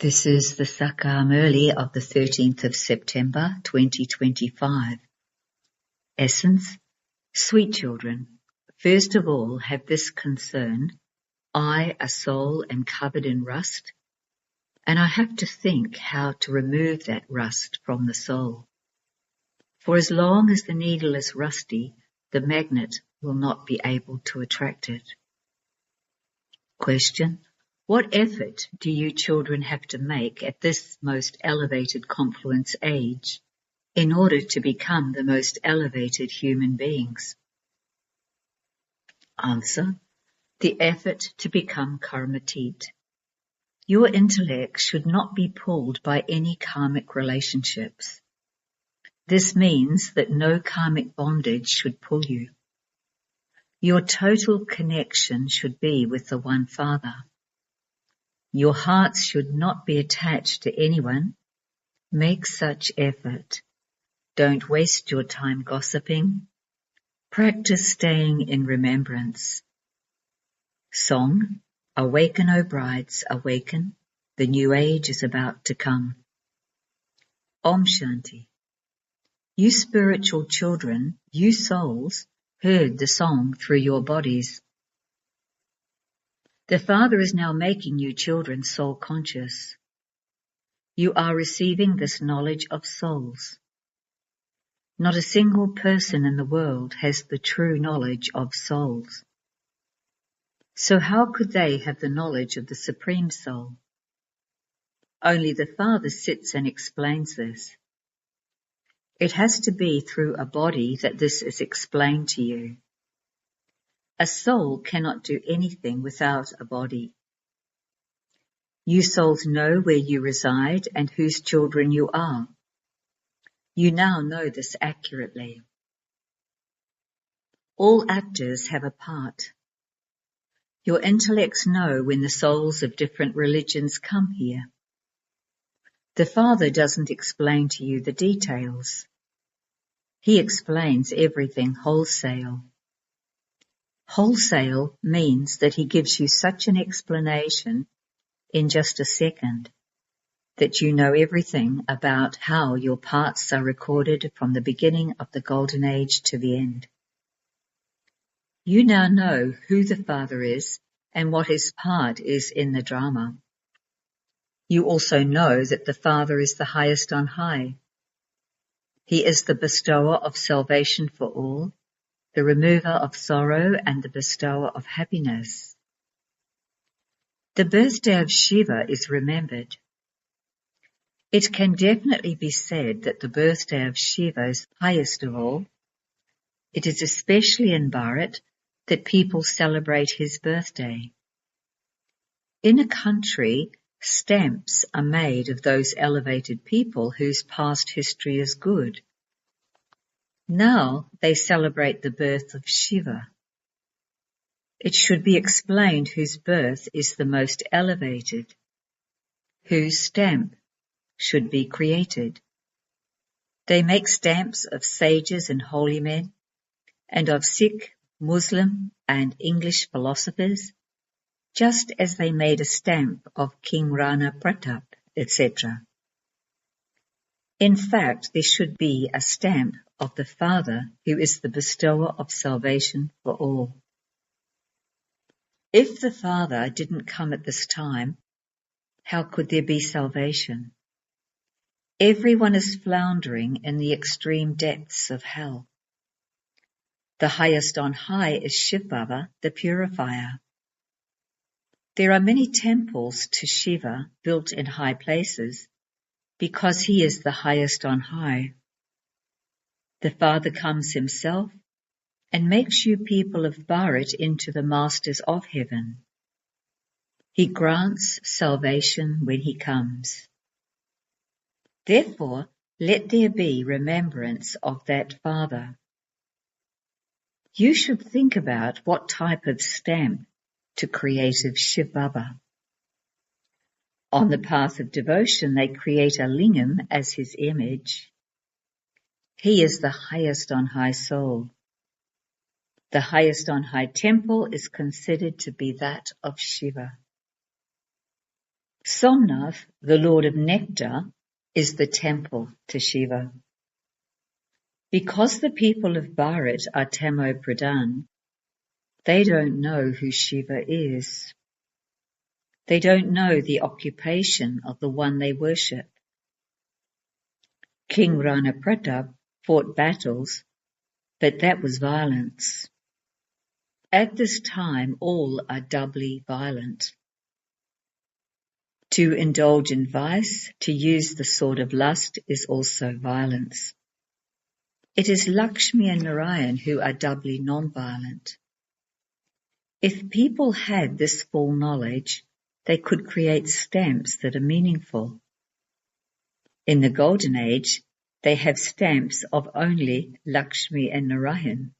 This is the Murli of the 13th of September 2025. Essence: Sweet children, first of all have this concern: I, a soul, am covered in rust, and I have to think how to remove that rust from the soul. For as long as the needle is rusty, the magnet will not be able to attract it. Question: what effort do you children have to make at this most elevated confluence age in order to become the most elevated human beings? Answer: the effort to become karmatit. Your intellect should not be pulled by any karmic relationships. This means that no karmic bondage should pull you. Your total connection should be with the One Father. Your hearts should not be attached to anyone. Make such effort. Don't waste your time gossiping. Practice staying in remembrance. Song: Awaken, O brides, awaken. The new age is about to come. Om Shanti. You spiritual children, you souls, heard the song through your bodies. The Father is now making you children soul conscious. You are receiving this knowledge of souls. Not a single person in the world has the true knowledge of souls. So how could they have the knowledge of the Supreme Soul? Only the Father sits and explains this. It has to be through a body that this is explained to you. A soul cannot do anything without a body. You souls know where you reside and whose children you are. You now know this accurately. All actors have a part. Your intellects know when the souls of different religions come here. The Father doesn't explain to you the details. He explains everything wholesale. Wholesale means that he gives you such an explanation in just a second that you know everything about how your parts are recorded from the beginning of the Golden Age to the end. You now know who the Father is and what his part is in the drama. You also know that the Father is the highest on high. He is the bestower of salvation for all, the remover of sorrow and the bestower of happiness. The birthday of Shiva is remembered. It can definitely be said that the birthday of Shiva is highest of all. It is especially in Bharat that people celebrate his birthday. In a country, stamps are made of those elevated people whose past history is good. Now they celebrate the birth of Shiva. It should be explained whose birth is the most elevated, whose stamp should be created. They make stamps of sages and holy men, and of Sikh, Muslim, and English philosophers, just as they made a stamp of King Rana Pratap, etc. In fact, there should be a stamp of the Father who is the bestower of salvation for all. If the Father didn't come at this time, how could there be salvation? Everyone is floundering in the extreme depths of hell. The highest on high is Shiv Baba, the purifier. There are many temples to Shiva built in high places because he is the highest on high. The Father comes himself and makes you people of Bharat into the masters of heaven. He grants salvation when he comes. Therefore, let there be remembrance of that Father. You should think about what type of stamp to create of Shiv Baba. On the path of devotion, they create a lingam as his image. He is the highest on high soul. The highest on high temple is considered to be that of Shiva. Somnath, the Lord of Nectar, is the temple to Shiva. Because the people of Bharat are Tamo Pradhan, they don't know who Shiva is. They don't know the occupation of the one they worship. King Rana Pratap fought battles, but that was violence. At this time, all are doubly violent. To indulge in vice, to use the sword of lust, is also violence. It is Lakshmi and Narayan who are doubly non-violent. If people had this full knowledge, they could create stamps that are meaningful. In the Golden Age, they have stamps of only Lakshmi and Narayan.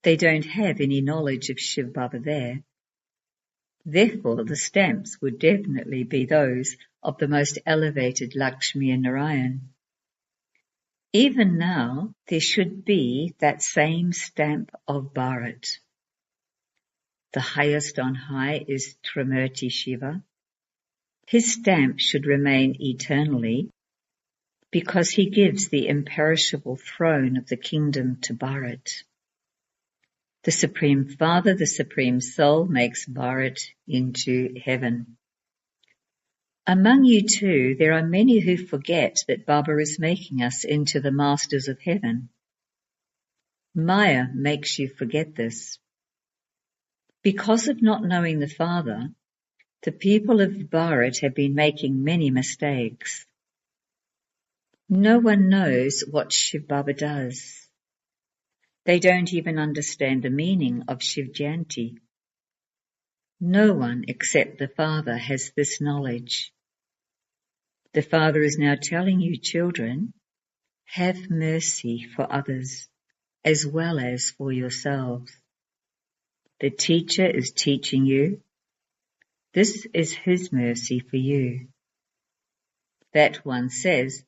They don't have any knowledge of Shiv Baba there. Therefore, the stamps would definitely be those of the most elevated Lakshmi and Narayan. Even now, there should be that same stamp of Bharat. The highest on high is Trimurti Shiva. His stamp should remain eternally because he gives the imperishable throne of the kingdom to Bharat. The Supreme Father, the Supreme Soul, makes Bharat into heaven. Among you too, there are many who forget that Baba is making us into the masters of heaven. Maya makes you forget this. Because of not knowing the Father, the people of Bharat have been making many mistakes. No one knows what Shiv Baba does. They don't even understand the meaning of Shiv Jayanti. No one except the Father has this knowledge. The Father is now telling you, children, have mercy for others as well as for yourselves. The teacher is teaching you. This is his mercy for you. That one says,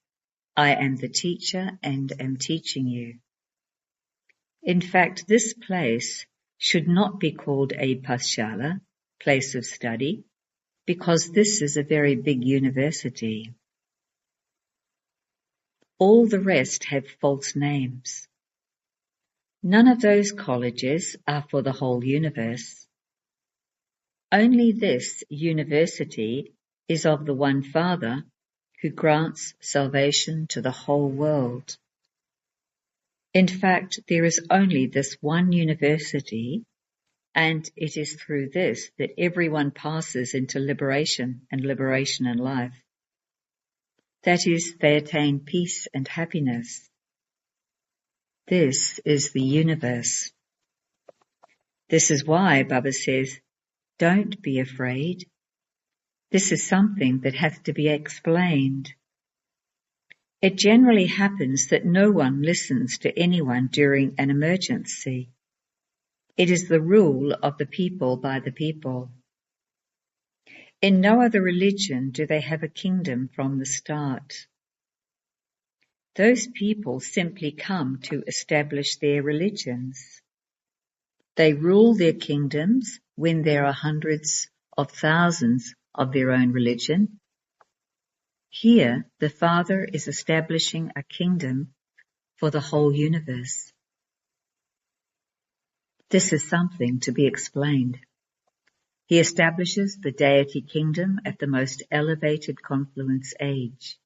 I am the teacher and am teaching you. In fact, this place should not be called a Pathshala, place of study, because this is a very big university. All the rest have false names. None of those colleges are for the whole universe. Only this university is of the one Father who grants salvation to the whole world. In fact, there is only this one university, and it is through this that everyone passes into liberation in life. That is, they attain peace and happiness. This is the universe. This is why Baba says, don't be afraid. This is something that has to be explained. It generally happens that no one listens to anyone during an emergency. It is the rule of the people by the people. In no other religion do they have a kingdom from the start. Those people simply come to establish their religions. They rule their kingdoms when there are hundreds of thousands of their own religion. Here, the Father is establishing a kingdom for the whole universe. This is something to be explained. He establishes the deity kingdom at the most elevated confluence age.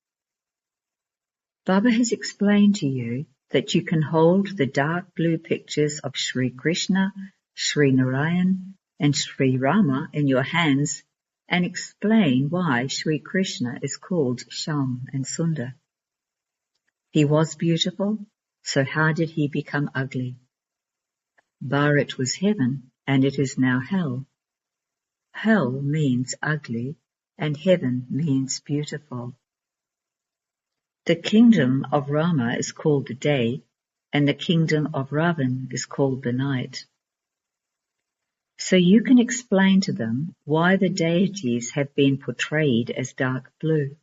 Baba has explained to you that you can hold the dark blue pictures of Sri Krishna, Sri Narayan, and Sri Rama in your hands and explain why Sri Krishna is called Shyam and Sundar. He was beautiful, so how did he become ugly? Bharat was heaven, and it is now hell. Hell means ugly, and heaven means beautiful. The kingdom of Rama is called the day, and the kingdom of Ravan is called the night. So you can explain to them why the deities have been portrayed as dark blue.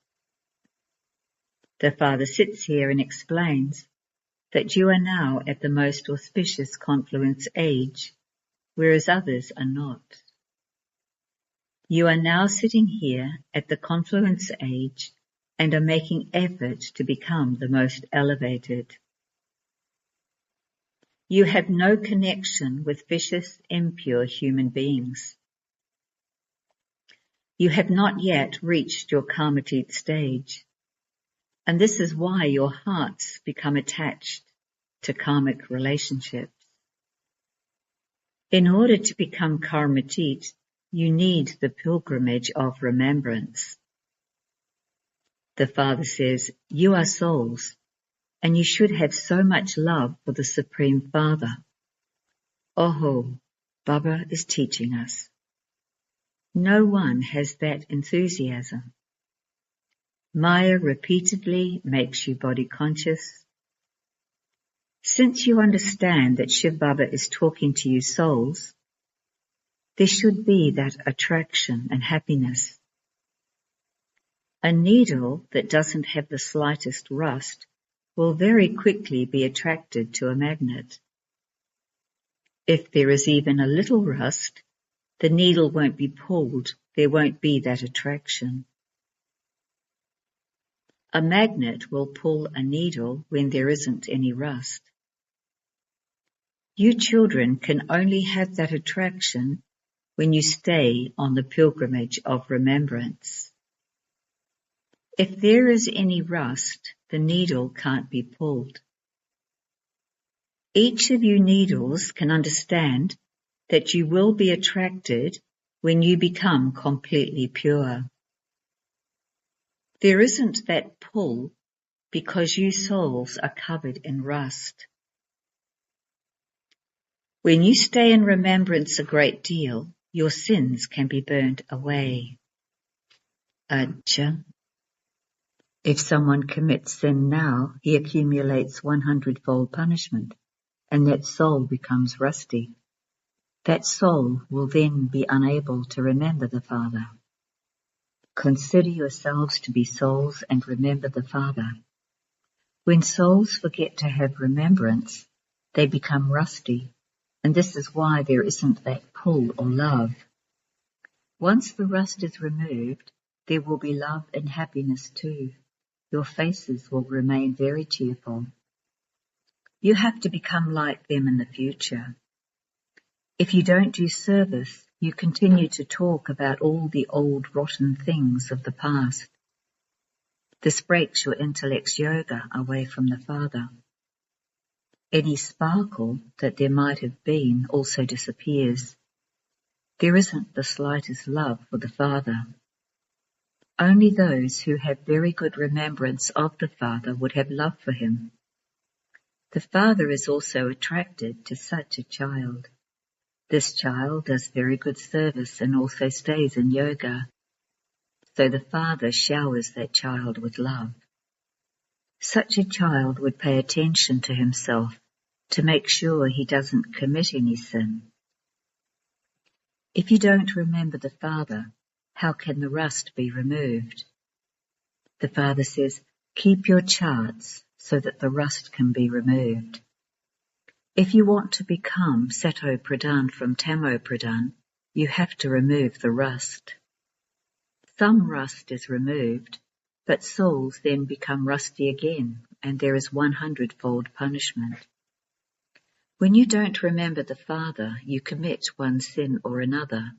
The Father sits here and explains that you are now at the most auspicious confluence age, whereas others are not. You are now sitting here at the confluence age and are making effort to become the most elevated. You have no connection with vicious, impure human beings. You have not yet reached your karmatit stage, and this is why your hearts become attached to karmic relationships. In order to become karmatit, you need the pilgrimage of remembrance. The Father says, you are souls, and you should have so much love for the Supreme Father. Oh, Baba is teaching us. No one has that enthusiasm. Maya repeatedly makes you body conscious. Since you understand that Shiv Baba is talking to you souls, there should be that attraction and happiness. A needle that doesn't have the slightest rust will very quickly be attracted to a magnet. If there is even a little rust, the needle won't be pulled, there won't be that attraction. A magnet will pull a needle when there isn't any rust. You children can only have that attraction when you stay on the pilgrimage of remembrance. If there is any rust, the needle can't be pulled. Each of you needles can understand that you will be attracted when you become completely pure. There isn't that pull because you souls are covered in rust. When you stay in remembrance a great deal, your sins can be burnt away. Ajahn. If someone commits sin now, he accumulates 100-fold punishment, and that soul becomes rusty. That soul will then be unable to remember the Father. Consider yourselves to be souls and remember the Father. When souls forget to have remembrance, they become rusty, and this is why there isn't that pull or love. Once the rust is removed, there will be love and happiness too. Your faces will remain very cheerful. You have to become like them in the future. If you don't do service, you continue to talk about all the old rotten things of the past. This breaks your intellect's yoga away from the Father. Any sparkle that there might have been also disappears. There isn't the slightest love for the Father. Only those who have very good remembrance of the Father would have love for him. The Father is also attracted to such a child. This child does very good service and also stays in yoga. So the Father showers that child with love. Such a child would pay attention to himself to make sure he doesn't commit any sin. If you don't remember the Father, how can the rust be removed? The Father says, keep your charts so that the rust can be removed. If you want to become Sato Pradhan from Tamo Pradhan, you have to remove the rust. Some rust is removed, but souls then become rusty again, and there is 100-fold punishment. When you don't remember the Father, you commit one sin or another.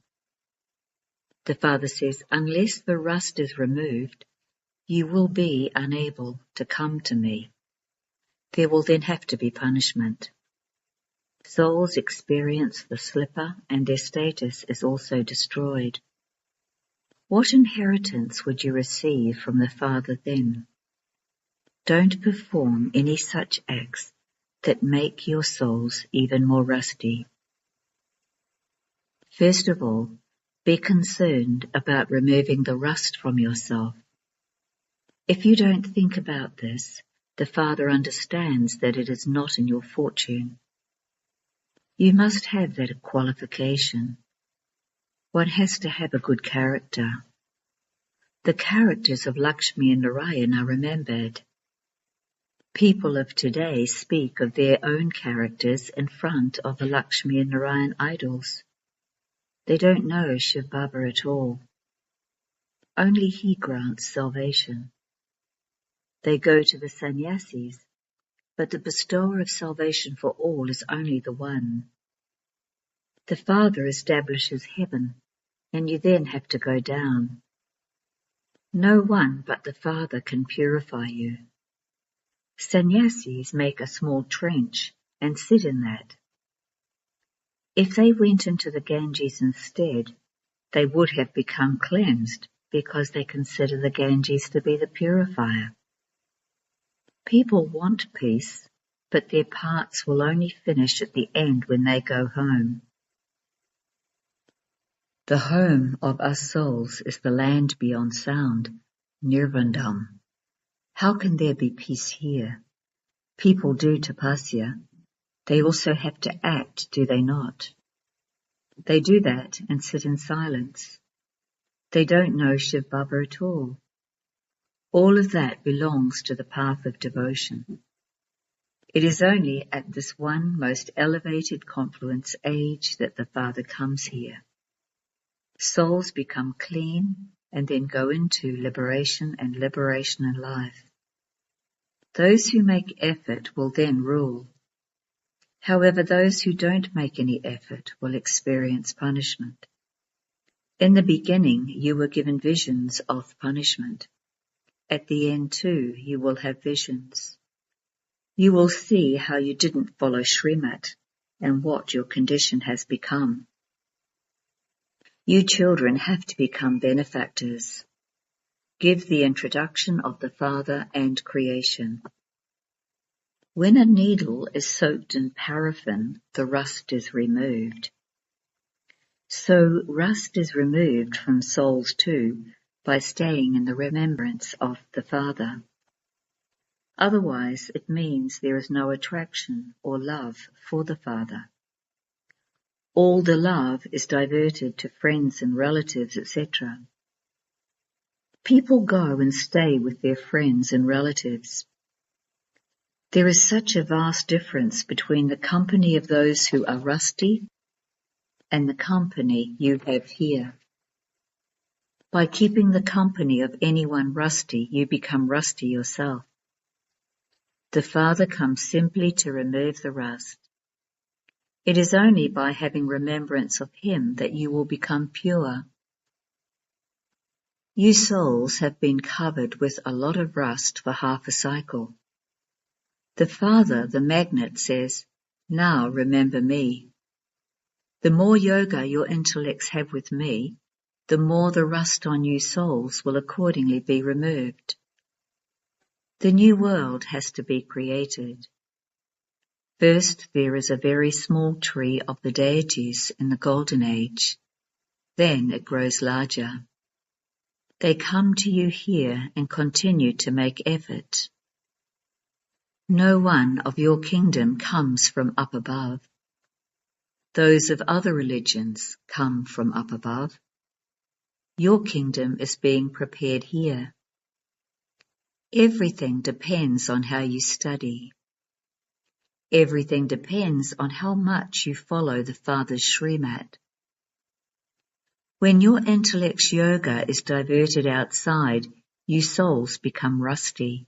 The Father says, unless the rust is removed, you will be unable to come to me. There will then have to be punishment. Souls experience the slipper and their status is also destroyed. What inheritance would you receive from the Father then? Don't perform any such acts that make your souls even more rusty. First of all, be concerned about removing the rust from yourself. If you don't think about this, the Father understands that it is not in your fortune. You must have that qualification. One has to have a good character. The characters of Lakshmi and Narayan are remembered. People of today speak of their own characters in front of the Lakshmi and Narayan idols. They don't know Shiv Baba at all. Only he grants salvation. They go to the sannyasis, but the bestower of salvation for all is only the one. The Father establishes heaven, and you then have to go down. No one but the Father can purify you. Sannyasis make a small trench and sit in that. If they went into the Ganges instead, they would have become cleansed because they consider the Ganges to be the purifier. People want peace, but their parts will only finish at the end when they go home. The home of us souls is the land beyond sound, Nirvandam. How can there be peace here? People do tapasya. They also have to act, do they not? They do that and sit in silence. They don't know Shiv Baba at all. All of that belongs to the path of devotion. It is only at this one most elevated confluence age that the Father comes here. Souls become clean and then go into liberation and liberation in life. Those who make effort will then rule. However, those who don't make any effort will experience punishment. In the beginning, you were given visions of punishment. At the end too, you will have visions. You will see how you didn't follow Srimat and what your condition has become. You children have to become benefactors. Give the introduction of the Father and creation. When a needle is soaked in paraffin, the rust is removed. So rust is removed from souls too by staying in the remembrance of the Father. Otherwise, it means there is no attraction or love for the Father. All the love is diverted to friends and relatives, etc. People go and stay with their friends and relatives. There is such a vast difference between the company of those who are rusty and the company you have here. By keeping the company of anyone rusty, you become rusty yourself. The Father comes simply to remove the rust. It is only by having remembrance of Him that you will become pure. You souls have been covered with a lot of rust for half a cycle. The Father, the magnet, says, "Now remember me." The more yoga your intellects have with me, the more the rust on you souls will accordingly be removed. The new world has to be created. First, there is a very small tree of the deities in the Golden Age. Then it grows larger. They come to you here and continue to make effort. No one of your kingdom comes from up above. Those of other religions come from up above. Your kingdom is being prepared here. Everything depends on how you study. Everything depends on how much you follow the Father's Srimat. When your intellect's yoga is diverted outside, you souls become rusty.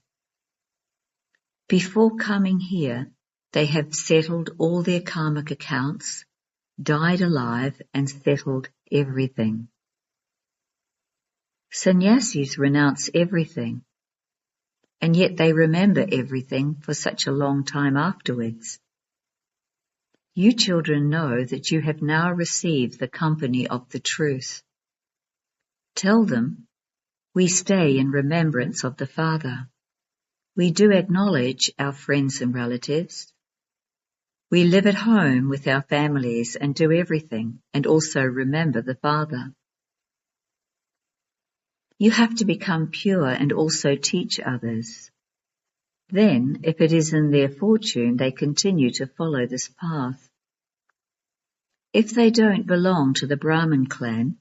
Before coming here, they have settled all their karmic accounts, died alive, and settled everything. Sannyasis renounce everything, and yet they remember everything for such a long time afterwards. You children know that you have now received the company of the truth. Tell them, we stay in remembrance of the Father. We do acknowledge our friends and relatives. We live at home with our families and do everything, and also remember the Father. You have to become pure and also teach others. Then, if it is in their fortune, they continue to follow this path. If they don't belong to the Brahmin clan,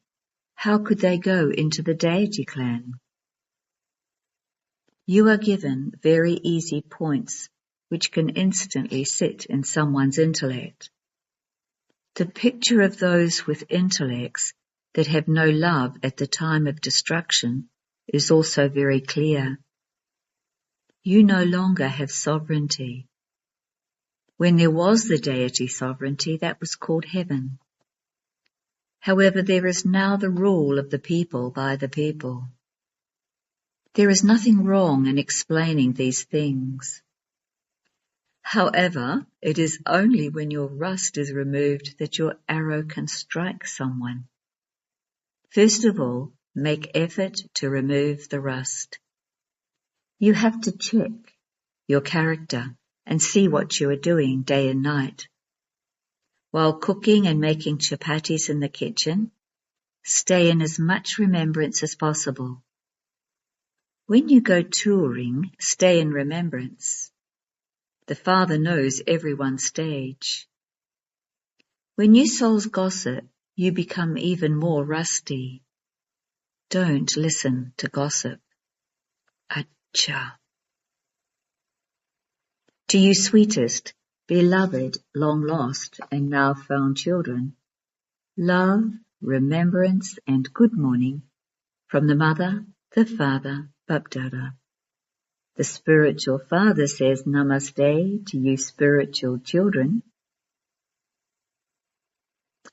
how could they go into the deity clan? You are given very easy points which can instantly sit in someone's intellect. The picture of those with intellects that have no love at the time of destruction is also very clear. You no longer have sovereignty. When there was the deity sovereignty, that was called heaven. However, there is now the rule of the people by the people. There is nothing wrong in explaining these things. However, it is only when your rust is removed that your arrow can strike someone. First of all, make effort to remove the rust. You have to check your character and see what you are doing day and night. While cooking and making chapatis in the kitchen, stay in as much remembrance as possible. When you go touring, stay in remembrance. The Father knows everyone's stage. When you souls gossip, you become even more rusty. Don't listen to gossip. Acha. To you sweetest, beloved, long lost, and now found children, love, remembrance, and good morning from the Mother, the Father, Babdada. The spiritual Father says Namaste to you spiritual children.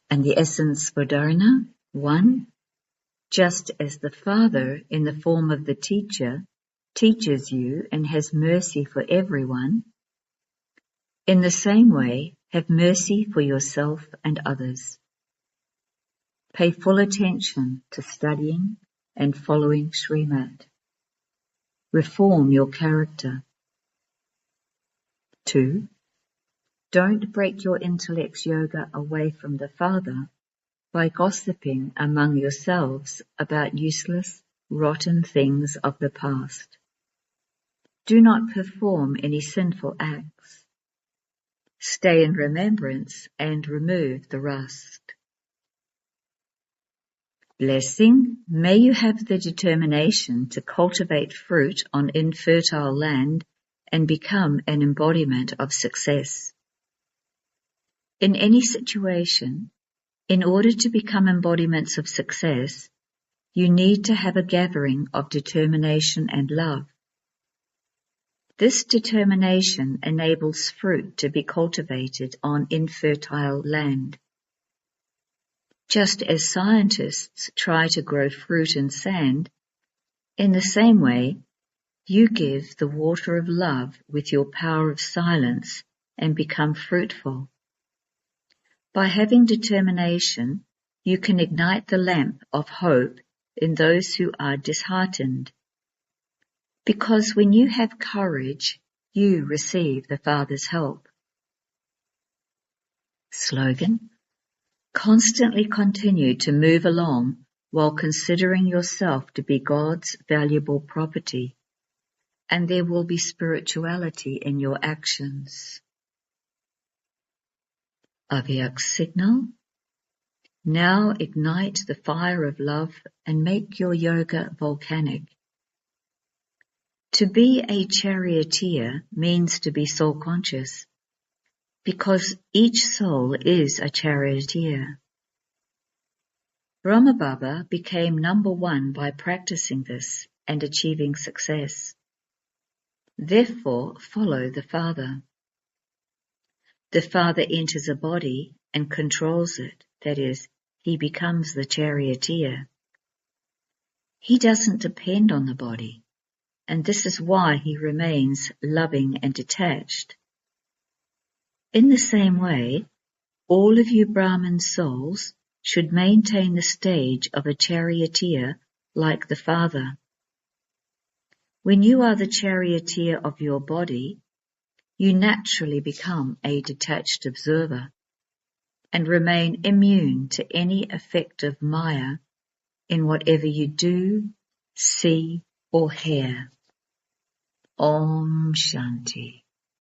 And the essence Bodhana, 1. Just as the Father, in the form of the teacher, teaches you and has mercy for everyone, in the same way, have mercy for yourself and others. Pay full attention to studying and following Srimad. Reform your character. 2. Don't break your intellect's yoga away from the Father by gossiping among yourselves about useless, rotten things of the past. Do not perform any sinful acts. Stay in remembrance and remove the rust. Blessing, may you have the determination to cultivate fruit on infertile land and become an embodiment of success. In any situation, in order to become embodiments of success, you need to have a gathering of determination and love. This determination enables fruit to be cultivated on infertile land. Just as scientists try to grow fruit in sand, in the same way, you give the water of love with your power of silence and become fruitful. By having determination, you can ignite the lamp of hope in those who are disheartened. Because when you have courage, you receive the Father's help. Slogan: constantly continue to move along while considering yourself to be God's valuable property, and there will be spirituality in your actions. Avyak signal. Now ignite the fire of love and make your yoga volcanic. To be a charioteer means to be soul-conscious, because each soul is a charioteer. Brahma Baba became number 1 by practicing this and achieving success. Therefore, follow the Father. The Father enters a body and controls it, that is, he becomes the charioteer. He doesn't depend on the body, and this is why he remains loving and detached. In the same way, all of you Brahman souls should maintain the stage of a charioteer like the Father. When you are the charioteer of your body, you naturally become a detached observer and remain immune to any effect of Maya in whatever you do, see, or hear. Om Shanti.